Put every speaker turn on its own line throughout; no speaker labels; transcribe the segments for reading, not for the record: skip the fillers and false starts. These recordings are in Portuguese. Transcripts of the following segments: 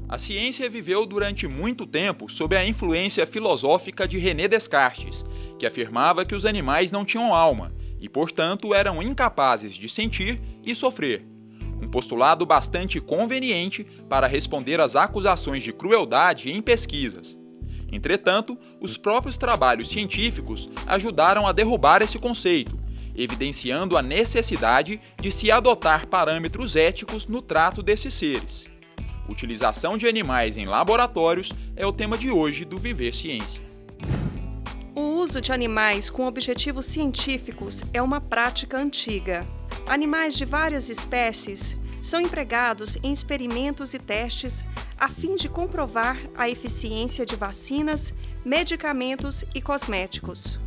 A ciência viveu durante muito tempo sob a influência filosófica de René Descartes, que afirmava que os animais não tinham alma e, portanto, eram incapazes de sentir e sofrer. Um postulado bastante conveniente para responder às acusações de crueldade em pesquisas. Entretanto, os próprios trabalhos científicos ajudaram a derrubar esse conceito, evidenciando a necessidade de se adotar parâmetros éticos no trato desses seres. Utilização de animais em laboratórios é o tema de hoje do Viver Ciência.
O uso de animais com objetivos científicos é uma prática antiga. Animais de várias espécies são empregados em experimentos e testes a fim de comprovar a eficiência de vacinas, medicamentos e cosméticos.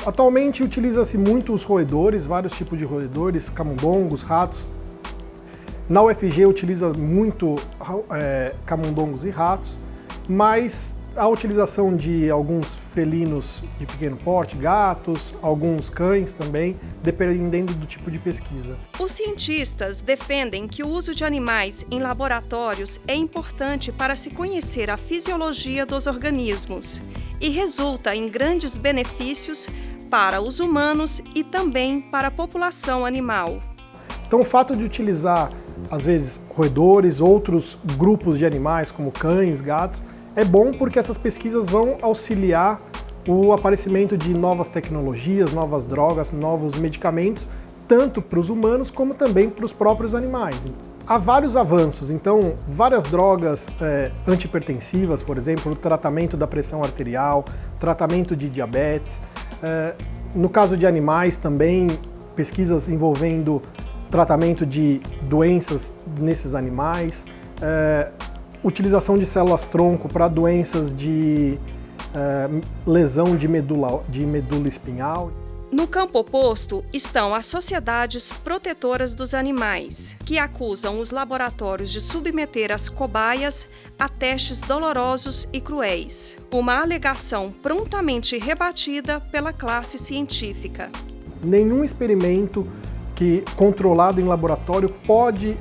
Atualmente utiliza-se muito os roedores, vários tipos de roedores, camundongos, ratos. Na UFG utiliza muito camundongos e ratos, mas a utilização de alguns felinos de pequeno porte, gatos, alguns cães também, dependendo do tipo de pesquisa.
Os cientistas defendem que o uso de animais em laboratórios é importante para se conhecer a fisiologia dos organismos e resulta em grandes benefícios para os humanos e também para a população animal.
Então o fato de utilizar, às vezes, roedores, outros grupos de animais, como cães, gatos, é bom porque essas pesquisas vão auxiliar o aparecimento de novas tecnologias, novas drogas, novos medicamentos, tanto para os humanos como também para os próprios animais. Há vários avanços, então várias drogas antihipertensivas, por exemplo, o tratamento da pressão arterial, tratamento de diabetes. No caso de animais também, pesquisas envolvendo tratamento de doenças nesses animais, utilização de células-tronco para doenças de lesão de medula espinhal.
No campo oposto estão as sociedades protetoras dos animais, que acusam os laboratórios de submeter as cobaias a testes dolorosos e cruéis. Uma alegação prontamente rebatida pela classe científica.
Nenhum experimento controlado em laboratório pode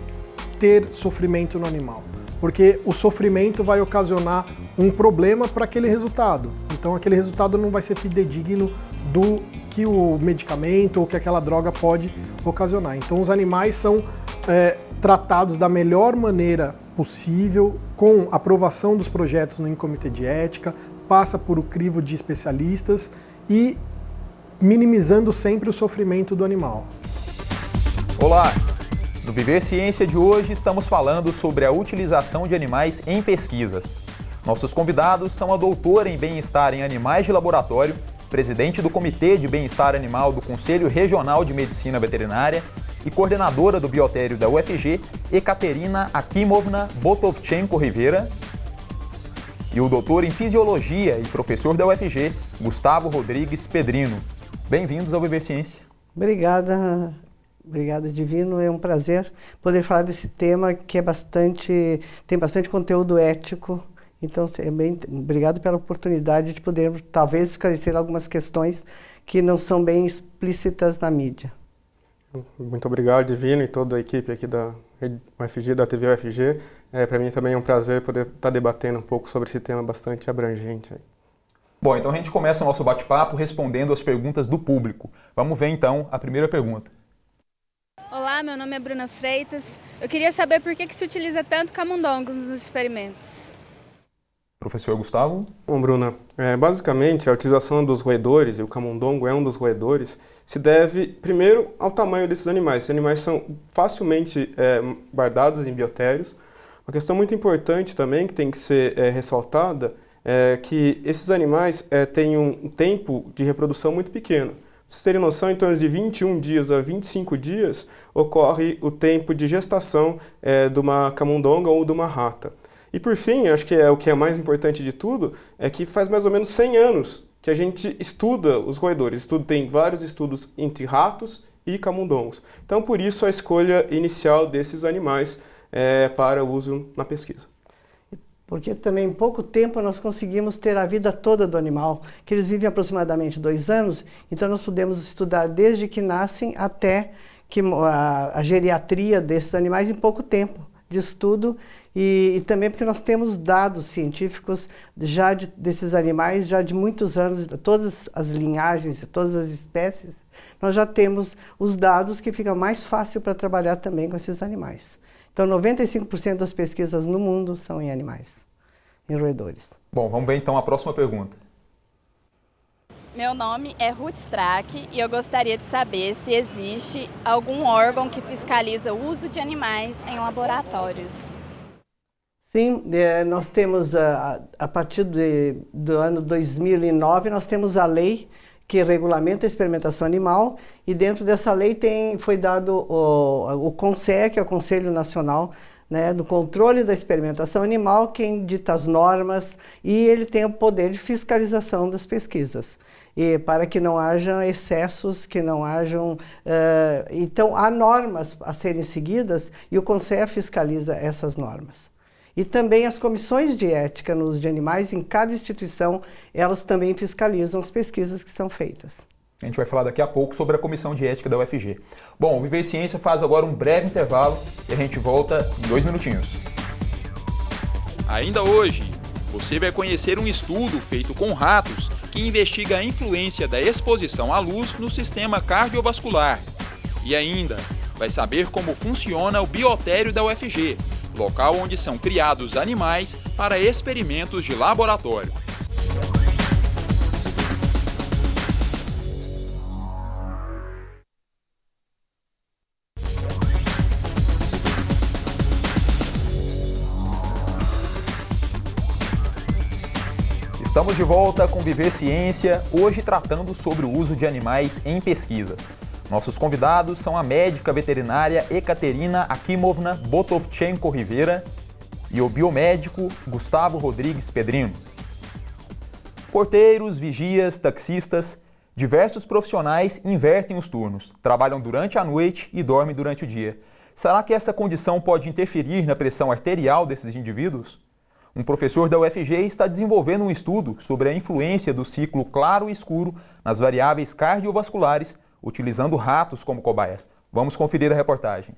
ter sofrimento no animal, porque o sofrimento vai ocasionar um problema para aquele resultado. Então aquele resultado não vai ser fidedigno do que o medicamento ou que aquela droga pode ocasionar. Então os animais são tratados da melhor maneira possível, com aprovação dos projetos no comitê de ética, passa por um crivo de especialistas e minimizando sempre o sofrimento do animal.
Olá! No Viver Ciência de hoje estamos falando sobre a utilização de animais em pesquisas. Nossos convidados são a doutora em Bem-Estar em Animais de Laboratório, presidente do Comitê de Bem-Estar Animal do Conselho Regional de Medicina Veterinária e coordenadora do Biotério da UFG, Ekaterina Akimovna Botovchenko-Rivera, e o doutor em Fisiologia e professor da UFG, Gustavo Rodrigues Pedrino. Bem-vindos ao Viver Ciência.
Obrigada, Divino. É um prazer poder falar desse tema que tem bastante conteúdo ético. Então, obrigado pela oportunidade de poder, talvez, esclarecer algumas questões que não são bem explícitas na mídia.
Muito obrigado, Divino, e toda a equipe aqui da UFG, da TV UFG. Para mim também é um prazer poder estar debatendo um pouco sobre esse tema bastante abrangente.
Bom, então a gente começa o nosso bate-papo respondendo as perguntas do público. Vamos ver, então, a primeira pergunta.
Olá, meu nome é Bruna Freitas. Eu queria saber por que se utiliza tanto camundongos nos experimentos.
Professor Gustavo?
Bom, Bruna, basicamente a utilização dos roedores, e o camundongo é um dos roedores, se deve primeiro ao tamanho desses animais. Esses animais são facilmente guardados em biotérios. Uma questão muito importante também que tem que ser ressaltada é que esses animais têm um tempo de reprodução muito pequeno. Vocês terem noção, em torno de 21 dias a 25 dias ocorre o tempo de gestação de uma camundonga ou de uma rata. E por fim, acho que o que é mais importante de tudo, é que faz mais ou menos 100 anos que a gente estuda os roedores. Tem vários estudos entre ratos e camundongos. Então, por isso, a escolha inicial desses animais para o uso na pesquisa.
Porque também em pouco tempo nós conseguimos ter a vida toda do animal, que eles vivem aproximadamente 2 anos, então nós podemos estudar desde que nascem até a geriatria desses animais em pouco tempo. de estudo e também porque nós temos dados científicos já desses animais, já de muitos anos, todas as linhagens, todas as espécies, nós já temos os dados que fica mais fácil para trabalhar também com esses animais. Então, 95% das pesquisas no mundo são em animais, em roedores.
Bom, vamos ver então a próxima pergunta.
Meu nome é Ruth Strack e eu gostaria de saber se existe algum órgão que fiscaliza o uso de animais em laboratórios.
Sim, nós temos, a partir do ano 2009, nós temos a lei que regulamenta a experimentação animal e dentro dessa lei foi dado o CONSEA, que é o Conselho Nacional, né, do Controle da Experimentação Animal, quem dita as normas e ele tem o poder de fiscalização das pesquisas. E para que não haja excessos, que não hajam... então, há normas a serem seguidas e o CONSEA fiscaliza essas normas. E também as comissões de ética no uso de animais, em cada instituição, elas também fiscalizam as pesquisas que são feitas.
A gente vai falar daqui a pouco sobre a Comissão de Ética da UFG. Bom, o Viver Ciência faz agora um breve intervalo e a gente volta em 2 minutinhos. Ainda hoje, você vai conhecer um estudo feito com ratos que investiga a influência da exposição à luz no sistema cardiovascular. E ainda, vai saber como funciona o biotério da UFG, local onde são criados animais para experimentos de laboratório. Estamos de volta com Viver Ciência, hoje tratando sobre o uso de animais em pesquisas. Nossos convidados são a médica veterinária Ekaterina Akimovna Botovchenko Rivera e o biomédico Gustavo Rodrigues Pedrino. Porteiros, vigias, taxistas, diversos profissionais invertem os turnos, trabalham durante a noite e dormem durante o dia. Será que essa condição pode interferir na pressão arterial desses indivíduos? Um professor da UFG está desenvolvendo um estudo sobre a influência do ciclo claro e escuro nas variáveis cardiovasculares, utilizando ratos como cobaias. Vamos conferir a reportagem.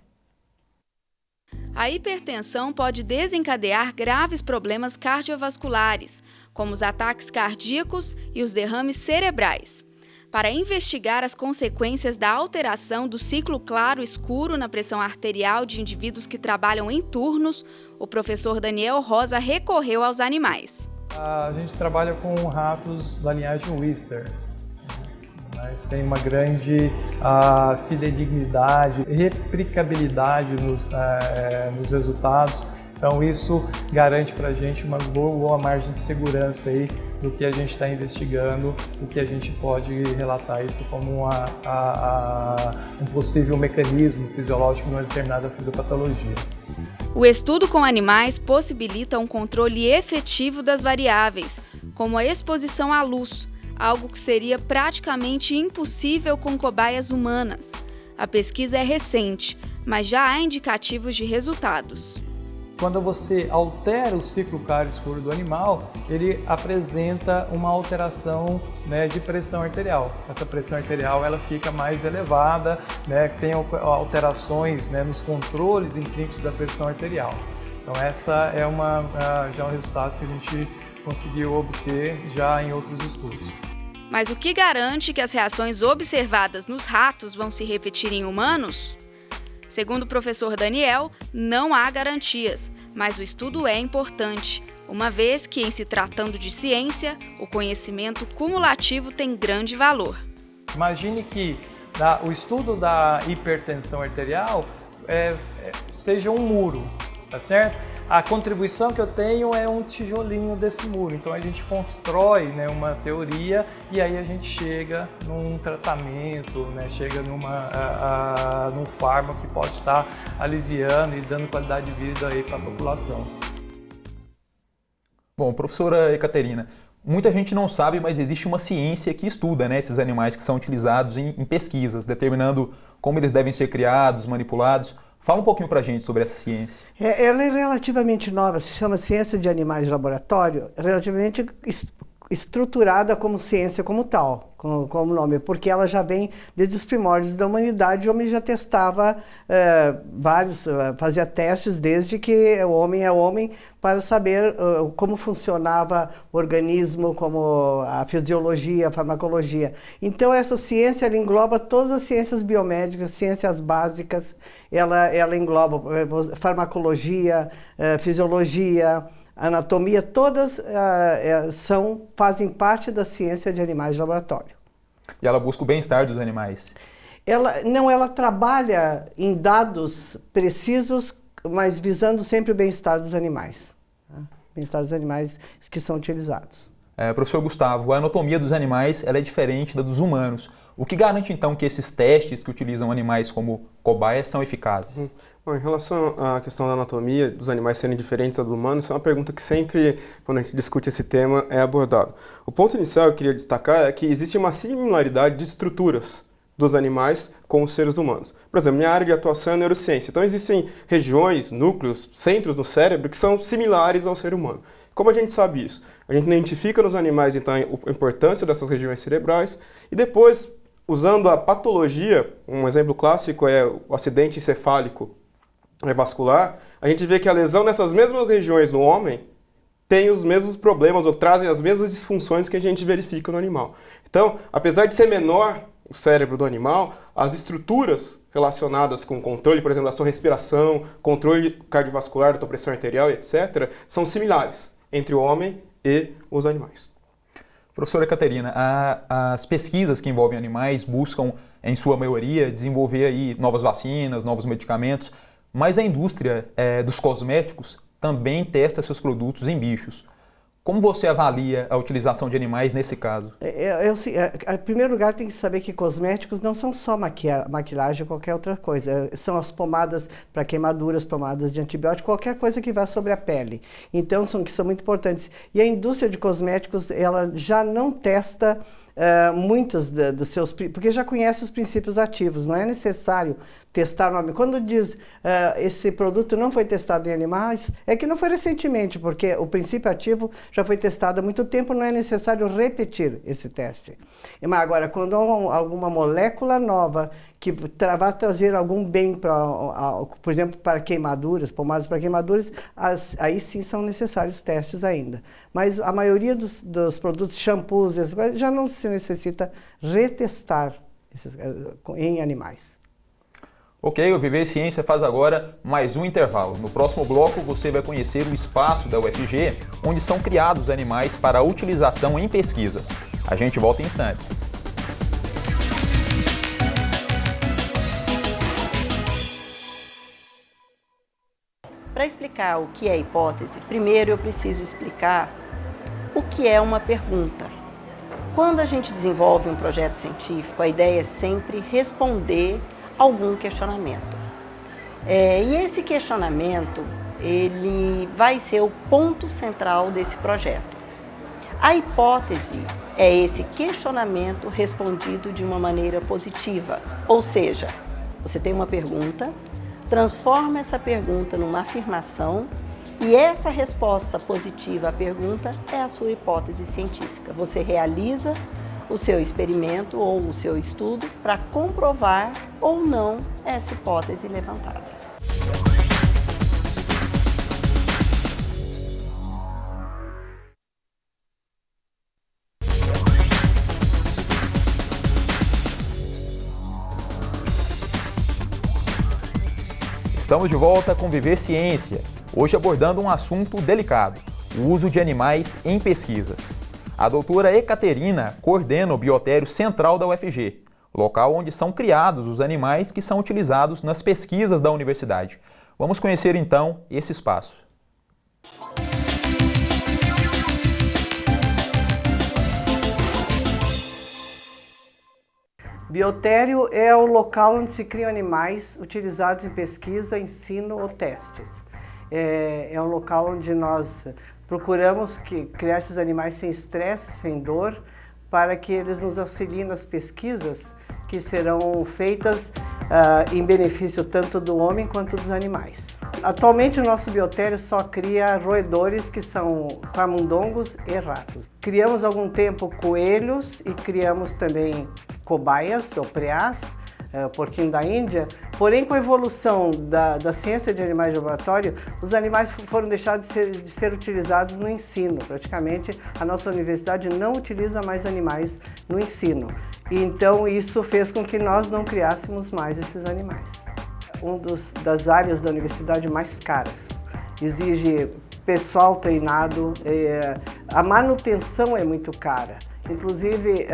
A hipertensão pode desencadear graves problemas cardiovasculares, como os ataques cardíacos e os derrames cerebrais. Para investigar as consequências da alteração do ciclo claro-escuro na pressão arterial de indivíduos que trabalham em turnos, o professor Daniel Rosa recorreu aos animais.
A gente trabalha com ratos da linhagem Wistar, mas tem uma grande fidedignidade, replicabilidade nos resultados. Então isso garante para a gente uma boa margem de segurança aí do que a gente está investigando, o que a gente pode relatar isso como um possível mecanismo fisiológico numa determinada fisiopatologia.
O estudo com animais possibilita um controle efetivo das variáveis, como a exposição à luz, algo que seria praticamente impossível com cobaias humanas. A pesquisa é recente, mas já há indicativos de resultados.
Quando você altera o ciclo claro-escuro do animal, ele apresenta uma alteração, né, de pressão arterial. Essa pressão arterial ela fica mais elevada, né, tem alterações, né, nos controles intrínsecos da pressão arterial. Então essa é já um resultado que a gente conseguiu obter já em outros estudos.
Mas o que garante que as reações observadas nos ratos vão se repetir em humanos? Segundo o professor Daniel, não há garantias, mas o estudo é importante, uma vez que, em se tratando de ciência, o conhecimento cumulativo tem grande valor.
Imagine que o estudo da hipertensão arterial seja um muro, tá certo? A contribuição que eu tenho é um tijolinho desse muro, então a gente constrói, né, uma teoria e aí a gente chega num tratamento, né, chega num fármaco que pode estar aliviando e dando qualidade de vida aí para a população.
Bom, professora Ekaterina, muita gente não sabe, mas existe uma ciência que estuda, né, esses animais que são utilizados em pesquisas, determinando como eles devem ser criados, manipulados. Fala um pouquinho pra gente sobre essa ciência.
Ela é relativamente nova, se chama Ciência de Animais de Laboratório, relativamente estruturada como ciência como tal, como nome, porque ela já vem desde os primórdios da humanidade. O homem já testava fazia testes desde que o homem é homem, para saber como funcionava o organismo, como a fisiologia, a farmacologia. Então essa ciência ela engloba todas as ciências biomédicas, ciências básicas, ela engloba farmacologia, fisiologia, anatomia, todas fazem parte da ciência de animais de laboratório.
E ela busca o bem-estar dos animais?
Ela trabalha em dados precisos, mas visando sempre o bem-estar dos animais. Tá? Bem-estar dos animais que são utilizados.
Professor Gustavo, a anatomia dos animais ela é diferente da dos humanos. O que garante então que esses testes que utilizam animais como cobaias são eficazes?
Bom, em relação à questão da anatomia dos animais serem diferentes da do humano, isso é uma pergunta que sempre, quando a gente discute esse tema, é abordado. O ponto inicial que eu queria destacar é que existe uma similaridade de estruturas dos animais com os seres humanos. Por exemplo, minha área de atuação é a neurociência. Então existem regiões, núcleos, centros no cérebro que são similares ao ser humano. Como a gente sabe isso? A gente identifica nos animais, então, a importância dessas regiões cerebrais e depois, usando a patologia, um exemplo clássico é o acidente encefálico vascular, a gente vê que a lesão nessas mesmas regiões no homem tem os mesmos problemas ou trazem as mesmas disfunções que a gente verifica no animal. Então, apesar de ser menor o cérebro do animal, as estruturas relacionadas com o controle, por exemplo, da sua respiração, controle cardiovascular, da tua pressão arterial, etc., são similares entre o homem e os animais.
Professora Caterina, as pesquisas que envolvem animais buscam, em sua maioria, desenvolver aí novas vacinas, novos medicamentos, mas a indústria dos cosméticos também testa seus produtos em bichos. Como você avalia a utilização de animais nesse caso?
Em primeiro lugar, tem que saber que cosméticos não são só maquilagem ou qualquer outra coisa. São as pomadas para queimaduras, pomadas de antibiótico, qualquer coisa que vá sobre a pele. Então, que são muito importantes. E a indústria de cosméticos, ela já não testa muitos dos seus... Porque já conhece os princípios ativos, não é necessário testar quando diz esse produto não foi testado em animais, é que não foi recentemente, porque o princípio ativo já foi testado há muito tempo, não é necessário repetir esse teste. Mas agora, quando há alguma molécula nova que vai trazer algum bem, por exemplo, para queimaduras, pomadas para queimaduras, aí sim são necessários testes ainda. Mas a maioria dos produtos, shampoos, essas coisas, já não se necessita retestar em animais.
Ok, o Viver Ciência faz agora mais um intervalo. No próximo bloco você vai conhecer o espaço da UFG, onde são criados animais para a utilização em pesquisas. A gente volta em instantes.
Para explicar o que é hipótese, primeiro eu preciso explicar o que é uma pergunta. Quando a gente desenvolve um projeto científico, a ideia é sempre responder algum questionamento. E esse questionamento, ele vai ser o ponto central desse projeto. A hipótese é esse questionamento respondido de uma maneira positiva, ou seja, você tem uma pergunta, transforma essa pergunta numa afirmação e essa resposta positiva à pergunta é a sua hipótese científica. Você realiza o seu experimento ou o seu estudo para comprovar ou não essa hipótese levantada.
Estamos de volta com Viver Ciência, hoje abordando um assunto delicado, o uso de animais em pesquisas. A doutora Ekaterina coordena o Biotério Central da UFG, local onde são criados os animais que são utilizados nas pesquisas da universidade. Vamos conhecer então esse espaço.
Biotério é o local onde se criam animais utilizados em pesquisa, ensino ou testes. É um local onde nós procuramos criar esses animais sem estresse, sem dor, para que eles nos auxiliem nas pesquisas que serão feitas em benefício tanto do homem quanto dos animais. Atualmente o nosso biotério só cria roedores que são camundongos e ratos. Criamos há algum tempo coelhos e criamos também cobaias ou preás, porquinho da Índia, porém com a evolução da ciência de animais de laboratório, os animais foram deixados de ser utilizados no ensino. Praticamente a nossa universidade não utiliza mais animais no ensino. E então isso fez com que nós não criássemos mais esses animais. Das áreas da universidade mais caras. Exige pessoal treinado, a manutenção é muito cara. Inclusive,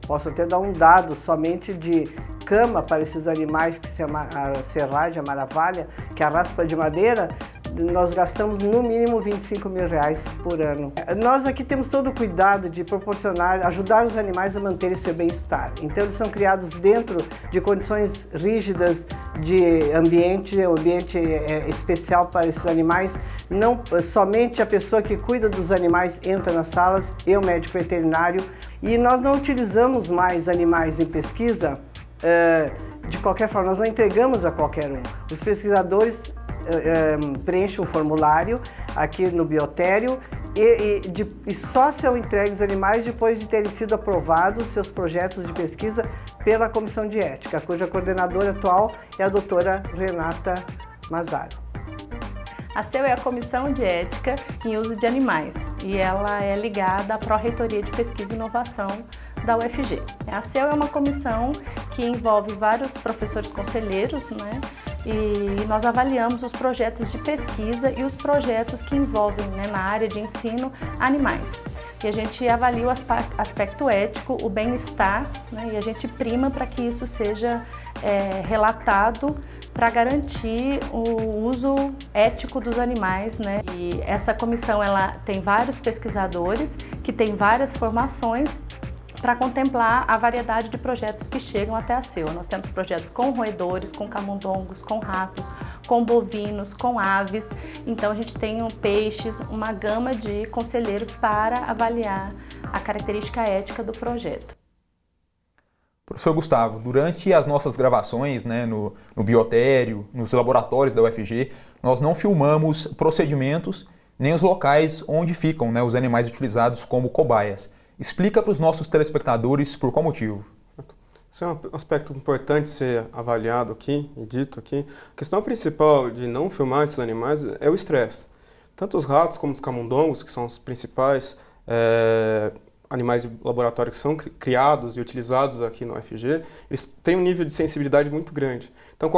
posso até dar um dado somente de cama para esses animais, que se chama a serragem, a maravalha, que é a raspa de madeira, nós gastamos no mínimo R$25 mil por ano. Nós aqui temos todo o cuidado de proporcionar, ajudar os animais a manterem seu bem-estar. Então eles são criados dentro de condições rígidas de ambiente, um ambiente especial para esses animais. Não somente a pessoa que cuida dos animais entra nas salas, e o médico veterinário. E nós não utilizamos mais animais em pesquisa de qualquer forma, nós não entregamos a qualquer um. Os pesquisadores preenchem um formulário aqui no biotério e só são entregues os animais depois de terem sido aprovados seus projetos de pesquisa pela Comissão de Ética, cuja coordenadora atual é a doutora Renata Mazzaro.
A CEU é a Comissão de Ética em Uso de Animais e ela é ligada à Pró-Reitoria de Pesquisa e Inovação da UFG. A CEU é uma comissão que envolve vários professores conselheiros, né? E nós avaliamos os projetos de pesquisa e os projetos que envolvem, né, na área de ensino, animais. E a gente avalia o aspecto ético, o bem-estar, né, e a gente prima para que isso seja relatado para garantir o uso ético dos animais, né? E essa comissão ela tem vários pesquisadores que têm várias formações para contemplar a variedade de projetos que chegam até a CEU. Nós temos projetos com roedores, com camundongos, com ratos, com bovinos, com aves. Então a gente tem peixes, uma gama de conselheiros para avaliar a característica ética do projeto.
Professor Gustavo, durante as nossas gravações, né, no biotério, nos laboratórios da UFG, nós não filmamos procedimentos nem os locais onde ficam, né, os animais utilizados como cobaias. Explica para os nossos telespectadores por qual motivo.
Isso é um aspecto importante ser avaliado aqui e dito aqui. A questão principal de não filmar esses animais é o estresse. Tanto os ratos como os camundongos, que são os principais animais de laboratório que são criados e utilizados aqui no UFG, eles têm um nível de sensibilidade muito grande. Então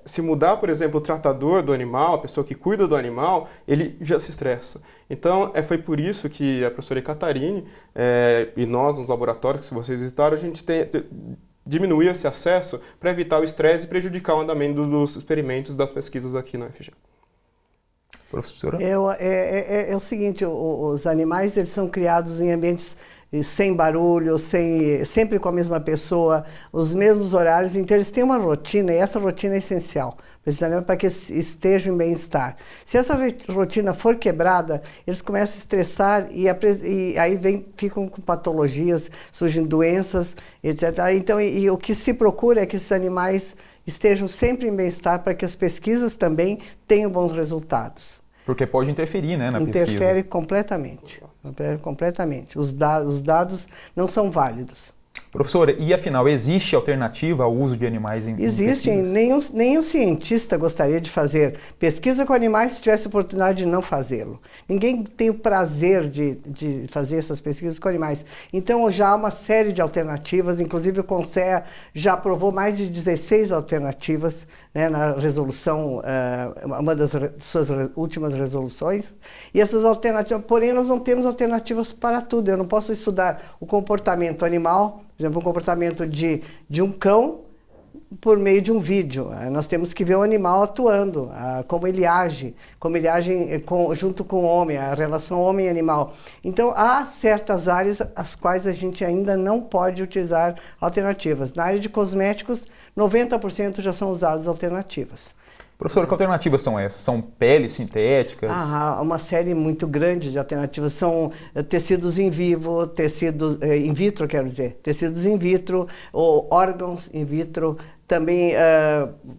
se mudar, por exemplo, o tratador do animal, a pessoa que cuida do animal, ele já se estressa. Então foi por isso que a professora Catarine e nós nos laboratórios que vocês visitaram, a gente diminuiu esse acesso para evitar o estresse e prejudicar o andamento dos experimentos, das pesquisas aqui na UFG.
Professora?
É o seguinte, os animais eles são criados em ambientes sem barulho, sempre com a mesma pessoa, os mesmos horários, então eles têm uma rotina e essa rotina é essencial, precisamente para que estejam em bem-estar. Se essa rotina for quebrada, eles começam a estressar e aí ficam com patologias, surgem doenças, etc. Então, e o que se procura é que esses animais estejam sempre em bem-estar para que as pesquisas também tenham bons resultados.
Porque pode interferir, né, na pesquisa.
Interfere completamente. Os dados não são válidos.
Professora, e afinal, existe alternativa ao uso de animais em
Existem. Nenhum cientista gostaria de fazer pesquisa com animais se tivesse oportunidade de não fazê-lo. Ninguém tem o prazer de fazer essas pesquisas com animais. Então, já há uma série de alternativas, inclusive o CONSEA já aprovou mais de 16 alternativas, né, na resolução, uma das suas últimas resoluções. E essas alternativas, porém, nós não temos alternativas para tudo. Eu não posso estudar o comportamento animal, por exemplo, o comportamento de um cão por meio de um vídeo. Nós temos que ver o animal atuando, como ele age junto com o homem, a relação homem-animal. Então, há certas áreas às quais a gente ainda não pode utilizar alternativas. Na área de cosméticos, 90% já são usadas alternativas.
Professor, que alternativas são essas? São peles sintéticas?
Uma série muito grande de alternativas. São tecidos in vivo, tecidos in vitro, quero dizer, tecidos in vitro, ou órgãos in vitro, também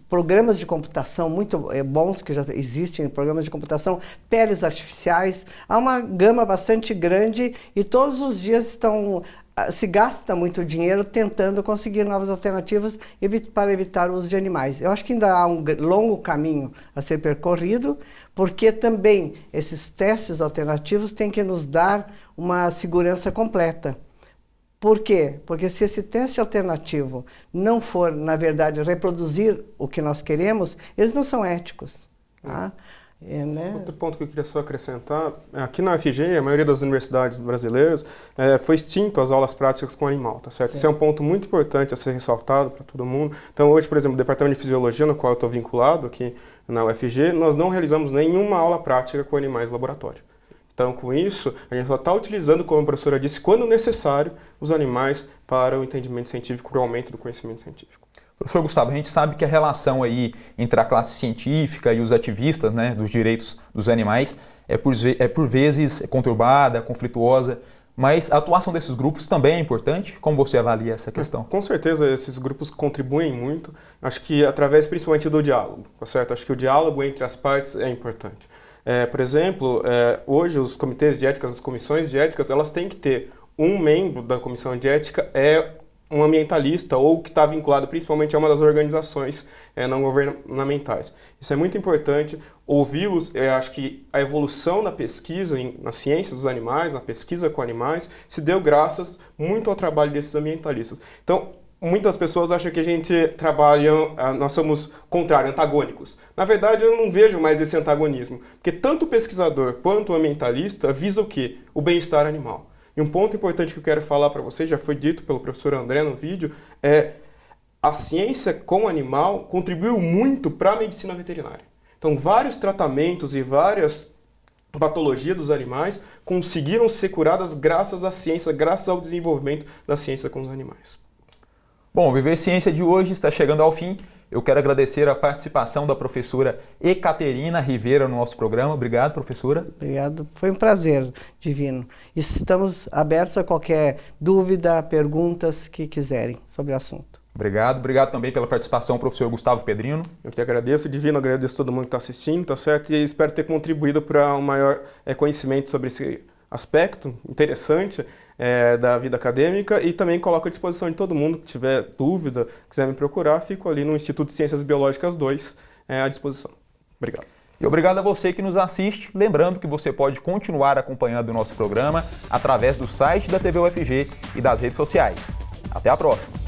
programas de computação muito bons que já existem, programas de computação, peles artificiais. Há uma gama bastante grande e todos os dias se gasta muito dinheiro tentando conseguir novas alternativas para evitar o uso de animais. Eu acho que ainda há um longo caminho a ser percorrido, porque também esses testes alternativos têm que nos dar uma segurança completa. Por quê? Porque se esse teste alternativo não for, na verdade, reproduzir o que nós queremos, eles não são éticos. Tá? Né?
Outro ponto que eu queria só acrescentar, aqui na UFG, a maioria das universidades brasileiras, foi extinto as aulas práticas com animal, tá certo? Sim. Isso é um ponto muito importante a ser ressaltado para todo mundo. Então hoje, por exemplo, o Departamento de Fisiologia, no qual eu estou vinculado aqui na UFG, nós não realizamos nenhuma aula prática com animais no laboratório. Então, com isso, a gente só está utilizando, como a professora disse, quando necessário, os animais para o entendimento científico, para o aumento do conhecimento científico.
Professor Gustavo, a gente sabe que a relação aí entre a classe científica e os ativistas, né, dos direitos dos animais é por vezes conturbada, conflituosa, mas a atuação desses grupos também é importante? Como você avalia essa questão?
Com certeza, esses grupos contribuem muito, acho que através principalmente do diálogo, tá certo? Acho que o diálogo entre as partes é importante. Por exemplo, hoje os comitês de ética, as comissões de éticas, elas têm que ter um membro da comissão de ética um ambientalista ou que está vinculado principalmente a uma das organizações não governamentais. Isso é muito importante, ouvi-los. Acho que a evolução da pesquisa nas ciências dos animais, na pesquisa com animais, se deu graças muito ao trabalho desses ambientalistas. Então, muitas pessoas acham que a gente trabalha, nós somos contrários, antagônicos. Na verdade, eu não vejo mais esse antagonismo, porque tanto o pesquisador quanto o ambientalista visa o quê? O bem-estar animal. E um ponto importante que eu quero falar para vocês, já foi dito pelo professor André no vídeo, a ciência com o animal contribuiu muito para a medicina veterinária. Então, vários tratamentos e várias patologias dos animais conseguiram ser curadas graças à ciência, graças ao desenvolvimento da ciência com os animais.
Bom, o Viver Ciência de hoje está chegando ao fim. Eu quero agradecer a participação da professora Ecaterina Rivera no nosso programa. Obrigado, professora.
Obrigado. Foi um prazer, Divino. Estamos abertos a qualquer dúvida, perguntas que quiserem sobre o assunto.
Obrigado. Obrigado também pela participação, professor Gustavo Pedrino.
Eu que agradeço, Divino. Agradeço todo mundo que está assistindo, tá certo? E espero ter contribuído para um maior conhecimento sobre esse aspecto interessante da vida acadêmica, e também coloco à disposição de todo mundo que tiver dúvida, quiser me procurar, fico ali no Instituto de Ciências Biológicas 2 à disposição. Obrigado.
E obrigado a você que nos assiste, lembrando que você pode continuar acompanhando o nosso programa através do site da TV UFG e das redes sociais. Até a próxima!